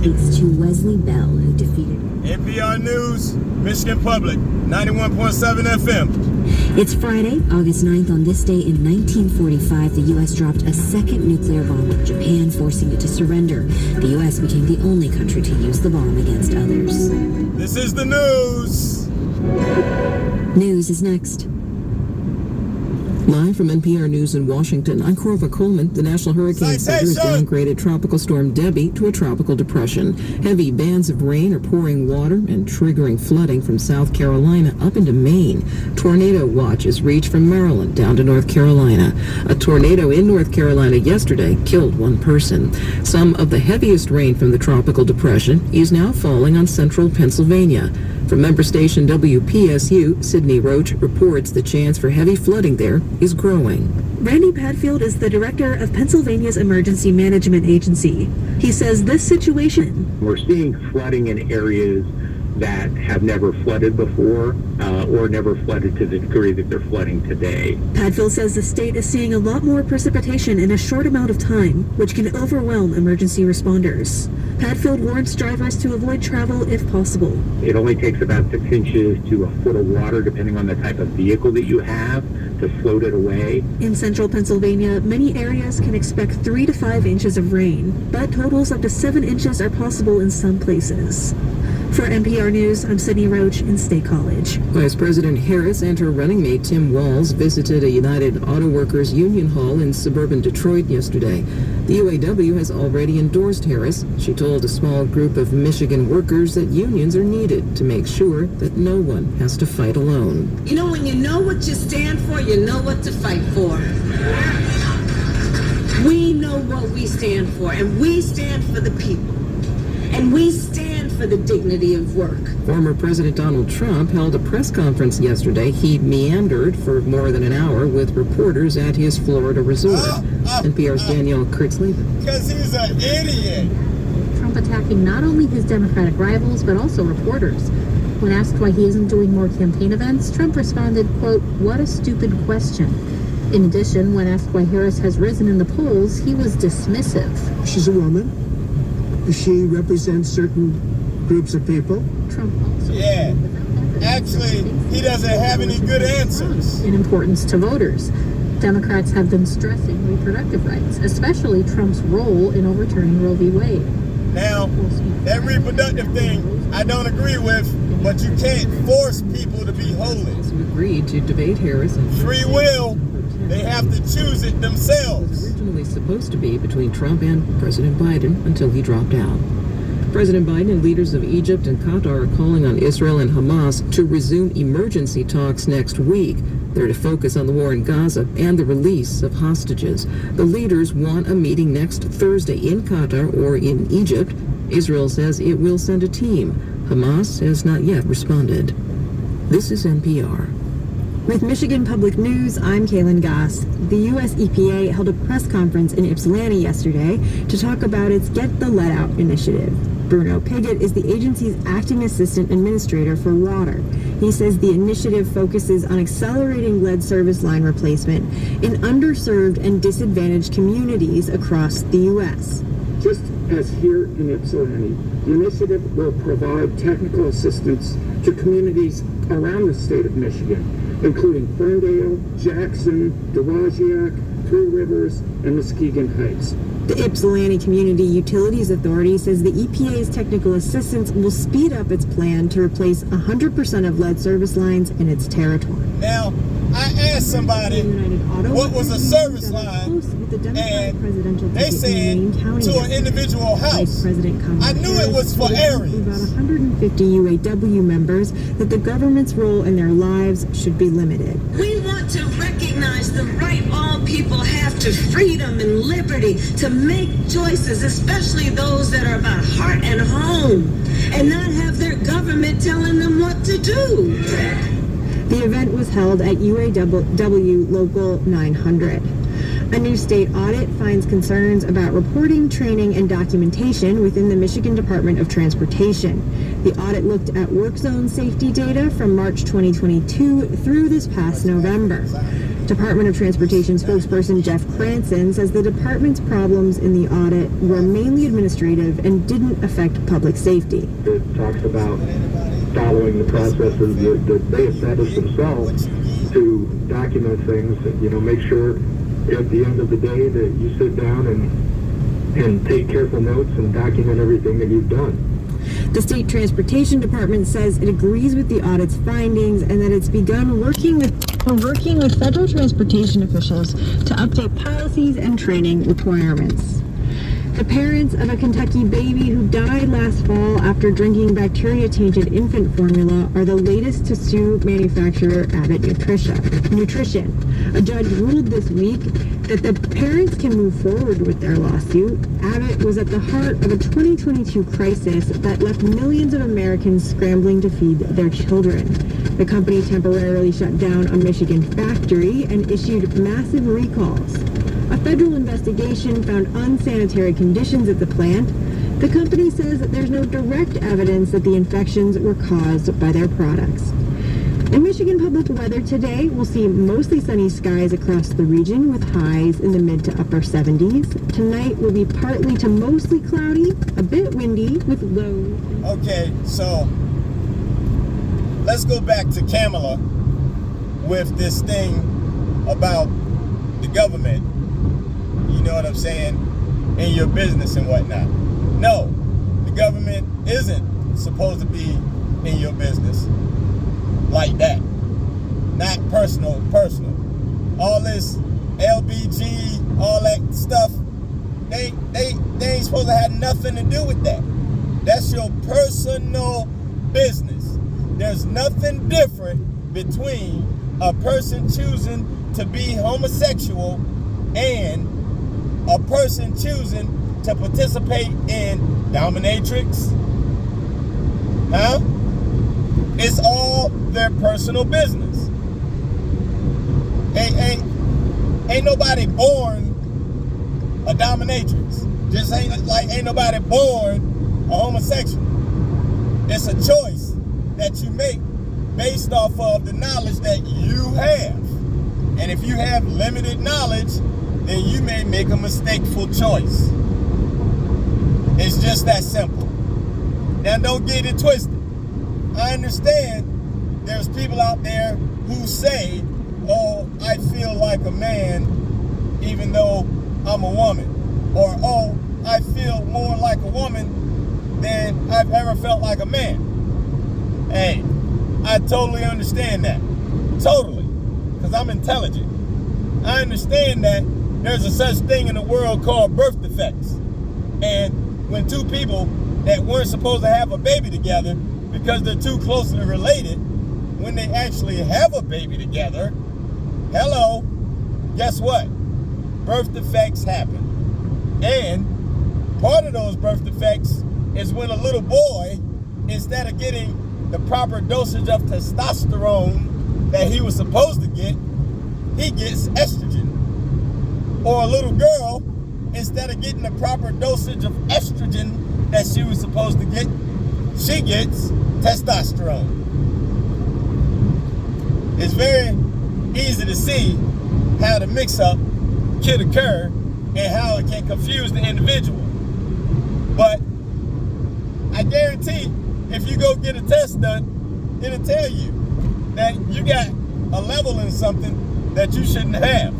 thanks to Wesley Bell, who defeated NPR News, Michigan Public, 91.7 FM. It's Friday, August 9th. On this day in 1945, the U.S. dropped a second nuclear bomb on Japan, forcing it to surrender. The U.S. became the only country to use the bomb against others. This is the news. News is next. Live from NPR News in Washington, I'm Corva Coleman. The National Hurricane Center has downgraded Tropical Storm Debbie to a tropical depression. Heavy bands of rain are pouring water and triggering flooding from South Carolina up into Maine. Tornado watches reach from Maryland down to North Carolina. A tornado in North Carolina yesterday killed one person. Some of the heaviest rain from the tropical depression is now falling on central Pennsylvania. From member station WPSU, Sydney Roach reports the chance for heavy flooding there is growing. Randy Padfield is the director of Pennsylvania's Emergency Management Agency. He says this situation... We're seeing flooding in areas that have never flooded before or never flooded to the degree that they're flooding today. Padfield says the state is seeing a lot more precipitation in a short amount of time, which can overwhelm emergency responders. Padfield warns drivers to avoid travel if possible. It only takes about 6 inches to a foot of water, depending on the type of vehicle that you have, to float it away. In central Pennsylvania, many areas can expect 3 to 5 inches of rain, but totals up to 7 inches are possible in some places. For NPR News, I'm Sydney Roach in State College. Vice President Harris and her running mate Tim Walz visited a United Auto Workers Union Hall in suburban Detroit yesterday. The UAW has already endorsed Harris. She told a small group of Michigan workers that unions are needed to make sure that no one has to fight alone. You know, when you know what you stand for, you know what to fight for. We know what we stand for, and we stand for the people. And we stand for the dignity of work. Former President Donald Trump held a press conference yesterday. He meandered for more than an hour with reporters at his Florida resort. NPR's Danielle Kurtzleben. Because he's an idiot. Trump attacking not only his Democratic rivals, but also reporters. When asked why he isn't doing more campaign events, Trump responded, quote, "What a stupid question." In addition, when asked why Harris has risen in the polls, he was dismissive. She's a woman. She represents certain groups of people. Trump also actually, he doesn't have any good answers. In importance to voters. Democrats have been stressing reproductive rights, especially Trump's role in overturning Roe v. Wade. Now, that reproductive thing, I don't agree with, but you can't force people to be holy. Who agreed to debate Harris and free will. They have to choose it themselves. It was originally supposed to be between Trump and President Biden until he dropped out. President Biden and leaders of Egypt and Qatar are calling on Israel and Hamas to resume emergency talks next week. They're to focus on the war in Gaza and the release of hostages. The leaders want a meeting next Thursday in Qatar or in Egypt. Israel says it will send a team. Hamas has not yet responded. This is NPR. With Michigan Public News, I'm Kaylin Goss. The U.S. EPA held a press conference in Ypsilanti yesterday to talk about its Get the Lead Out initiative. Bruno Piggott is the agency's acting assistant administrator for water. He says the initiative focuses on accelerating lead service line replacement in underserved and disadvantaged communities across the U.S. Just as here in Ypsilanti, the initiative will provide technical assistance to communities around the state of Michigan, including Ferndale, Jackson, Dowagiac, Three Rivers, and Muskegon Heights. The Ypsilanti Community Utilities Authority says the EPA's technical assistance will speed up its plan to replace 100% of lead service lines in its territory. Now, I asked somebody what was a service line, and they said to an individual house. I knew it was for areas. About 150 UAW members that the government's role in their lives should be limited. We want to recognize the right all people have to freedom and liberty to make choices, especially those that are about heart and home, and not have their government telling them what to do. The event was held at UAW Local 900. A new state audit finds concerns about reporting, training, and documentation within the Michigan Department of Transportation. The audit looked at work zone safety data from March 2022 through this past November. Department of Transportation spokesperson Jeff Cranston says the department's problems in the audit were mainly administrative and didn't affect public safety. It talks about following the processes that they established themselves to document things, and, make sure at the end of the day that you sit down and take careful notes and document everything that you've done. The State Transportation Department says it agrees with the audit's findings and that it's begun working with federal transportation officials to update policies and training requirements. The parents of a Kentucky baby who died last fall after drinking bacteria-tainted infant formula are the latest to sue manufacturer Abbott Nutrition. A judge ruled this week that the parents can move forward with their lawsuit. Abbott was at the heart of a 2022 crisis that left millions of Americans scrambling to feed their children. The company temporarily shut down a Michigan factory and issued massive recalls. A federal investigation found unsanitary conditions at the plant. The company says that there's no direct evidence that the infections were caused by their products. In Michigan public weather today, we'll see mostly sunny skies across the region with highs in the mid to upper 70s. Tonight will be partly to mostly cloudy, a bit windy with lows. Okay, so let's go back to Kamala with this thing about the government. You know what I'm saying? In your business and whatnot. No, the government isn't supposed to be in your business like that. Not personal. All this LBG, all that stuff, they ain't supposed to have nothing to do with that. That's your personal business. There's nothing different between a person choosing to be homosexual and a person choosing to participate in dominatrix. Huh? It's all their personal business. Ain't nobody born a dominatrix. Just ain't nobody born a homosexual. It's a choice that you make based off of the knowledge that you have. And if you have limited knowledge, then you may make a mistakeful choice. It's just that simple. Now don't get it twisted. I understand there's people out there who say, oh, I feel like a man even though I'm a woman. Or, oh, I feel more like a woman than I've ever felt like a man. Hey, I totally understand that. Totally. Because I'm intelligent. I understand that there's a such thing in the world called birth defects. And when two people that weren't supposed to have a baby together because they're too closely related, when they actually have a baby together, hello, guess what? Birth defects happen. And part of those birth defects is when a little boy, instead of getting the proper dosage of testosterone that he was supposed to get, he gets estrogen. Or a little girl, instead of getting the proper dosage of estrogen that she was supposed to get, she gets testosterone. It's very easy to see how the mix-up can occur and how it can confuse the individual. But I guarantee if you go get a test done, it'll tell you that you got a level in something that you shouldn't have.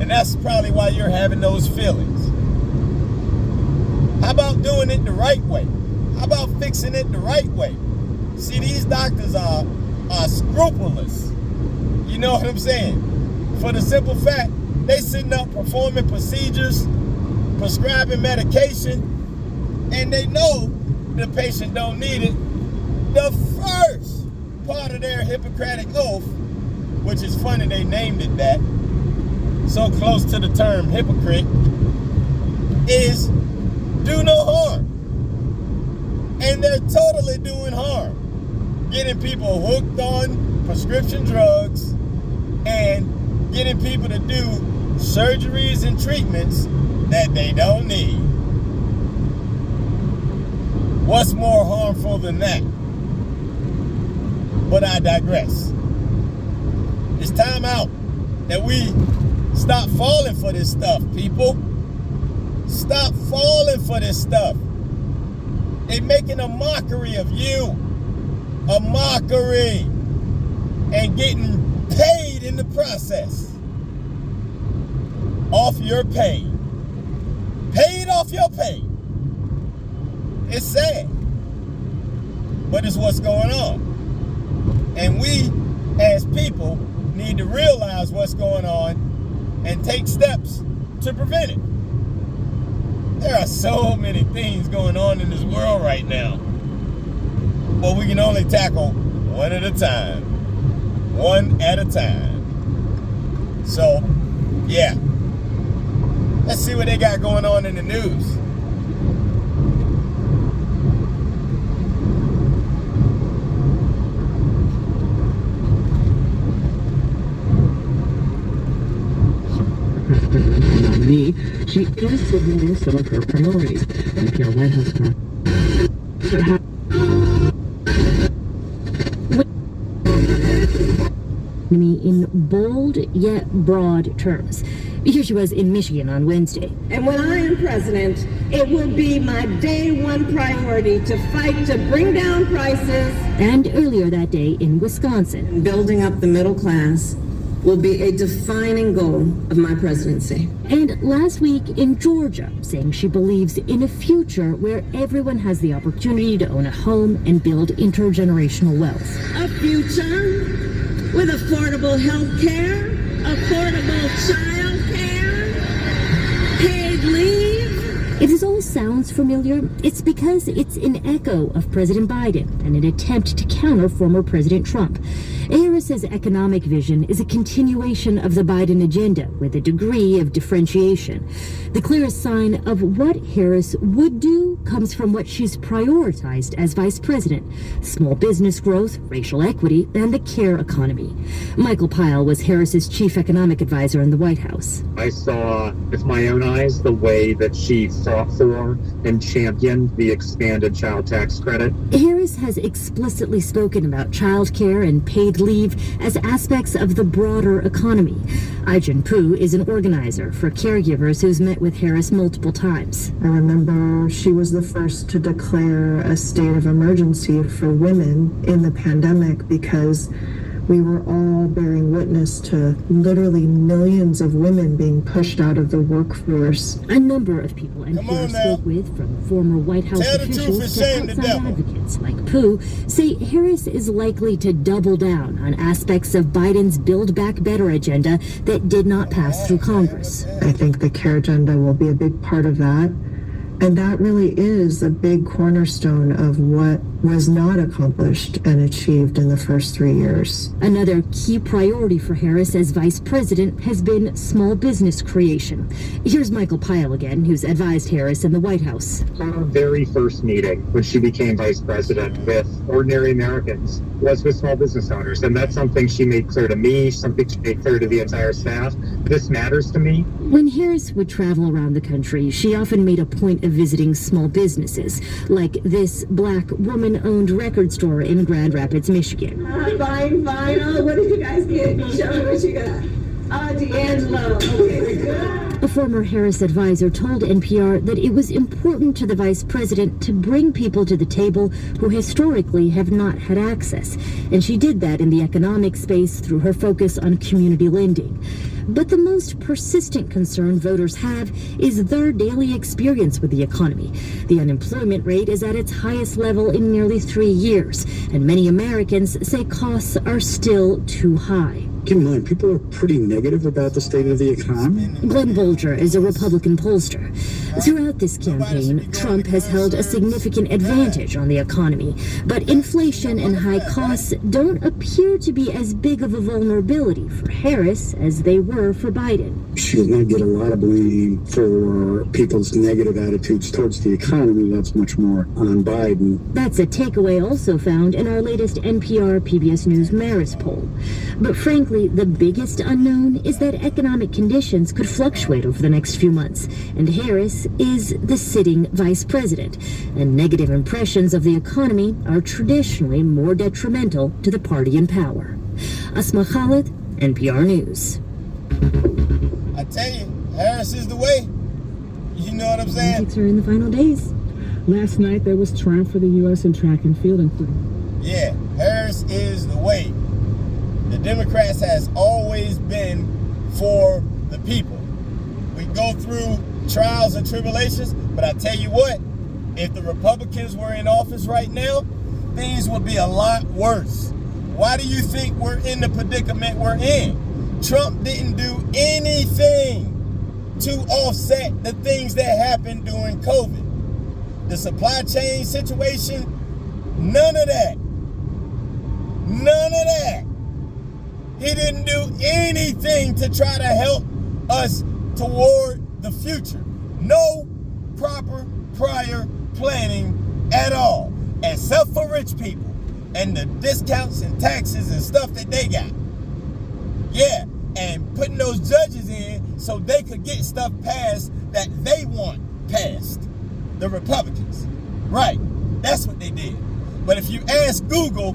And that's probably why you're having those feelings. How about doing it the right way? How about fixing it the right way? See, these doctors are scrupulous. You know what I'm saying? For the simple fact, they sitting up performing procedures, prescribing medication, and they know the patient don't need it. The first part of their Hippocratic oath, which is funny they named it that, so close to the term hypocrite, is do no harm. And they're totally doing harm. Getting people hooked on prescription drugs and getting people to do surgeries and treatments that they don't need. What's more harmful than that? But I digress. It's time out. that we stop falling for this stuff, people. Stop falling for this stuff. They're making a mockery of you. A mockery. And getting paid in the process. Off your pay. Paid off your pay. It's sad. But it's what's going on. And we, as people, need to realize what's going on and take steps to prevent it. There are so many things going on in this world right now. But we can only tackle one at a time. One at a time. So, yeah. Let's see what they got going on in the news. Nominee, she is submitting some of her priorities. NPR White House in bold yet broad terms. Here she was in Michigan on Wednesday. And when I am president, it will be my day one priority to fight to bring down prices. And earlier that day in Wisconsin. Building up the middle class will be a defining goal of my presidency. And last week in Georgia, saying she believes in a future where everyone has the opportunity to own a home and build intergenerational wealth. A future with affordable health care, affordable child care, paid leave. If this all sounds familiar, it's because it's an echo of President Biden and an attempt to counter former President Trump. Harris's economic vision is a continuation of the Biden agenda with a degree of differentiation. The clearest sign of what Harris would do comes from what she's prioritized as vice president: small business growth, racial equity, and the care economy. Michael Pyle was Harris's chief economic advisor in the White House. I saw with my own eyes the way that she fought for and championed the expanded child tax credit. Harris has explicitly spoken about child care and paid leave as aspects of the broader economy. Ai-jen Poo is an organizer for caregivers who's met with Harris multiple times. I remember she was the first to declare a state of emergency for women in the pandemic because we were all bearing witness to literally millions of women being pushed out of the workforce. A number of people NPR spoke with, from former White House officials to outside advocates like Pooh, say Harris is likely to double down on aspects of Biden's Build Back Better agenda that did not pass through Congress. I think the care agenda will be a big part of that. And that really is a big cornerstone of what was not accomplished and achieved in the first 3 years. Another key priority for Harris as vice president has been small business creation. Here's Michael Pyle again, who's advised Harris in the White House. Her very first meeting when she became vice president with ordinary Americans was with small business owners. And that's something she made clear to me, something she made clear to the entire staff. This matters to me. When Harris would travel around the country, she often made a point of visiting small businesses, like this Black woman-owned record store in Grand Rapids, Michigan. Fine. Oh, what did you guys get? Show me what you got. D'Angelo. Okay, good. A former Harris advisor told NPR that it was important to the vice president to bring people to the table who historically have not had access, and she did that in the economic space through her focus on community lending. But the most persistent concern voters have is their daily experience with the economy. The unemployment rate is at its highest level in nearly 3 years, and many Americans say costs are still too high. Keep in mind, people are pretty negative about the state of the economy. Glenn Bolger is a Republican pollster. Throughout this campaign, Trump has held a significant advantage on the economy, but inflation and high costs don't appear to be as big of a vulnerability for Harris as they were for Biden. She's going to get a lot of blame for people's negative attitudes towards the economy. That's much more on Biden. That's a takeaway also found in our latest NPR PBS News Marist poll. But frankly, the biggest unknown is that economic conditions could fluctuate over the next few months, and Harris is the sitting vice president, and negative impressions of the economy are traditionally more detrimental to the party in power. Asma Khalid, NPR News. I tell you, Harris is the way. You know what I'm saying? Olympics are in the final days. Last night there was triumph for the U.S. in track and field, including. Yeah, Harris is the way. The Democrats has always been for the people. We go through trials and tribulations, but I tell you what, if the Republicans were in office right now, things would be a lot worse. Why do you think we're in the predicament we're in? Trump didn't do anything to offset the things that happened during COVID. The supply chain situation, none of that. None of that. He didn't do anything to try to help us toward the future. No proper prior planning at all, except for rich people and the discounts and taxes and stuff that they got. Yeah, and putting those judges in so they could get stuff passed that they want passed. The Republicans. Right, that's what they did. But if you ask Google,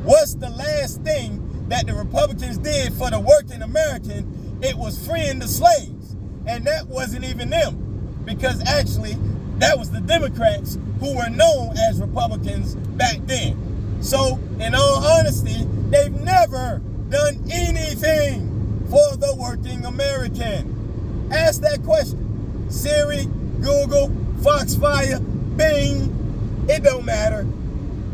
what's the last thing that the Republicans did for the working American, it was freeing the slaves. And that wasn't even them, because actually that was the Democrats who were known as Republicans back then. So in all honesty, they've never done anything for the working American. Ask that question. Siri, Google, Foxfire, Bing, it don't matter.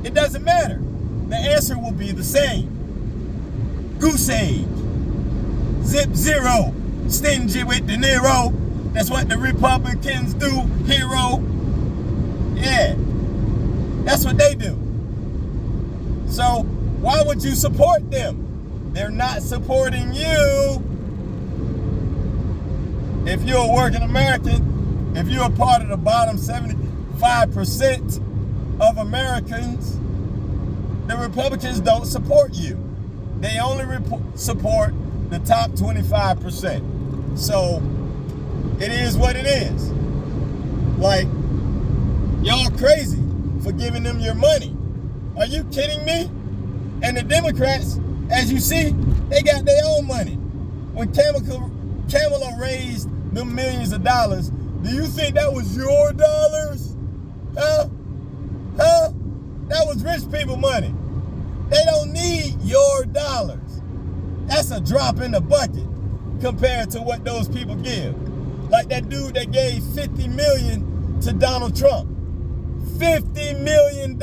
It doesn't matter. The answer will be the same. Goose egg, zip zero, stingy with De Niro. That's what the Republicans do, hero. Yeah, that's what they do. So why would you support them? They're not supporting you. If you're a working American, if you're a part of the bottom 75% of Americans, the Republicans don't support you. They only support the top 25%. So it is what it is. Like, y'all crazy for giving them your money. Are you kidding me? And the Democrats, as you see, they got their own money. When Kamala raised them millions of dollars, do you think that was your dollars? Huh? Huh? That was rich people money. They don't need your dollars. That's a drop in the bucket compared to what those people give. Like that dude that gave $50 million to Donald Trump. $50 million.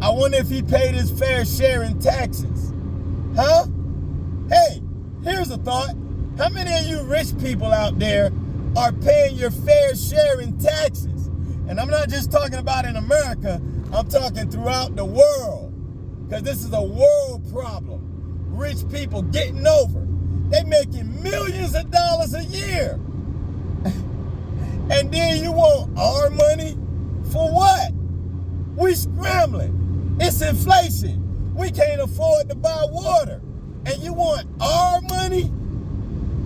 I wonder if he paid his fair share in taxes. Huh? Hey, here's a thought. How many of you rich people out there are paying your fair share in taxes? And I'm not just talking about in America, I'm talking throughout the world. Because this is a world problem. Rich people getting over. They making millions of dollars a year. And then you want our money? For what? We scrambling. It's inflation. We can't afford to buy water. And you want our money?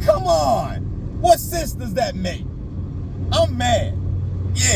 Come on. What sense does that make? I'm mad. Yeah.